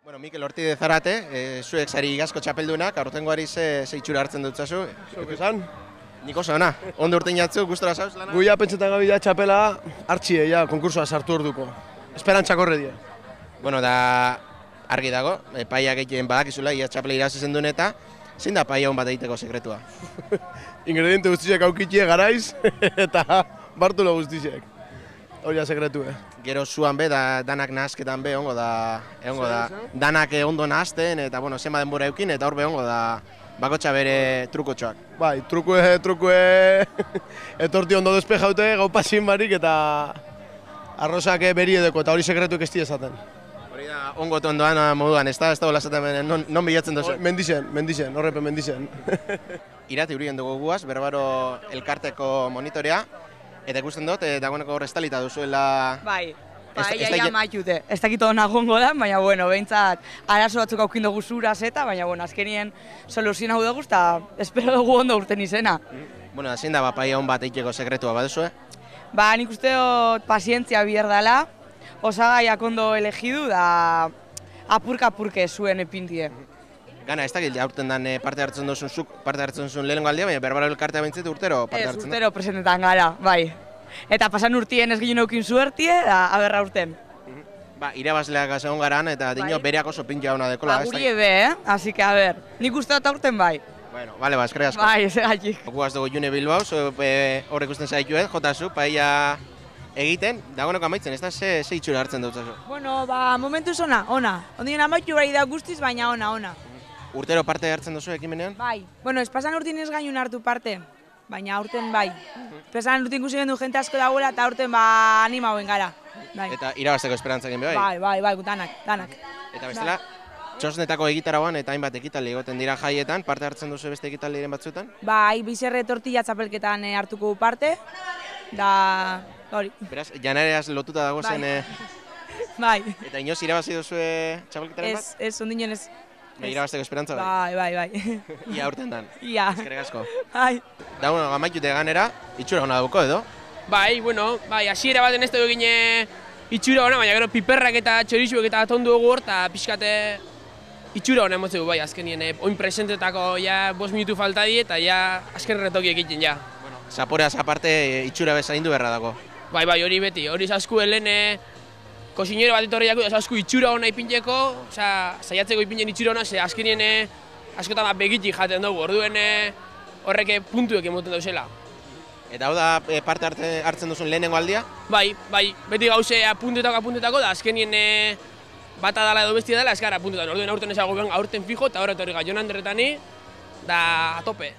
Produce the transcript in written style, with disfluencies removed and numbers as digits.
Bueno, Mikel Ortide Zarate, zuek sari igazko txapeldunak, aurtengoari ze itxura hartzen dutzazu? Zuk esan? Nik oso ona, ondo urtein jatzu, gustora zauz lana? Guia pentsetan gabi da txapela hartxie, ja, konkursua sartu orduko. Esperantzak horre die. Bueno, da argi dago, paia gehien badakizula, ia txapela irabazi duen eta zein da paia hon bat egiteko sekretua? Ingrediente guztiak aukitie garaiz eta bartulo guztiak. Hori da sekretu, Gero zuan be, danak nahazketan be, ongo da, danak ondo nahazten, eta bueno, zenba denbora eukin, eta hor be ongo da, bakotxa bere trukotxoak. Bai, trukue, etorti ondo despejaute, gau pasin barik, eta arrozak beri edeko, eta hori sekretuek ez esaten. Hori da, ongo ondoan moduan, ez da hola esaten, non bilatzen duzu? Mendizen, horrepen mendizen. Irati urien dugu guaz, berbaro elkarteko monitorea, eta ikusten dut, dagoeneko hor estalita duzuela... Bai, ja maitute. Ez dakit hona gongo da, baina bueno, behintzat arazo batzuk aukin dugu zuraz eta, baina bueno, azkenien soluzioa dugu eta espero dugu ondo urten izena. Bueno, zein da paia hon bat eiteko sekretua baduzue? Ba, nik uste dut pazientzia biher dela, osagaiak ondo elegidu da apurka-apurke zuen epintie. Gana, ez dakit aurten dan parte hartzen duzun zuk, parte hartzen duzun lehenengo aldia, baina berbaro elkartea bintzit urtero parte hartzen du? Ez, urtero presentetan gara, bai. Eta pasan urtien ez ginen eukin zuertie, da aberra urten. Ba, irabazleak egon garan, eta dino bereak oso pintia hona dekola. Ba, guri ebe, Así que, a ber, nik uste dut aurten bai. Bueno, bale, ba, eskerrik asko. Bai, ez egatik. Guaz dugu June Bilbao, horrek usten zaituet, jotazu, paia egiten, dagoeneko amaitzen, ez da ze itxura hartzen dut zazu? Bueno, ba, momentuz ona. Ondien amaitu bai da guztiz, baina ona. Urtero parte hartzen duzu ekimenean? Bai. Bueno, ez pasan urtin ez gainun hartu parte, baina aurten bai. Pasan urtin ikusi gendu jente asko dagoela eta aurten ba anima hauen gara. Bai. Eta irabazteko esperantzak egin bai? Bai, danak. Eta bestela, txosnetako egitaragoan eta hainbat ekitaldi egoten dira jaietan, parte hartzen duzu beste ekitaldiren batzuetan? Bai, bizerre tortilla txapelketan hartuko parte, da hori. Beraz, janareaz lotuta dago zen... Bai. Eta inoz irabazi duzu txapelketaren bat? Ez, ondinen ez. Irabazteko esperantza bai? Bai. Ia urten dan? Ia. Eskerrik asko. Bai. Da, bueno, amaitute ganera, itxura hona dauko edo? Bai, hasiera baten ez dugu gine itxura hona, baina gero piperrak eta txorizuek eta tondu dugu hor, eta pixkate itxura hona emotzegu bai, azkenien, oin presentetako 5 minutu falta di, eta azken retoki egiten ja. Zaporeaz aparte itxura bezaindu berra dago? Bai, hori beti, hori zasku helen kozinero bat etorri jaku, zasku itxura hona ipinteko, saiatzeko ipintzen itxura hona, ze azkenien askotan begitik jaten dugu, orduen horrek puntuek emoten dauzela. Eta hau da parte hartzen duzun lehenengo aldia? Bai, beti gauze apuntetako, da azkenien bata dala edo bestia dela, ez gara apuntetan. Orduen aurten ezago aurten fijo, eta horretorri Jon Anderretani, da a tope.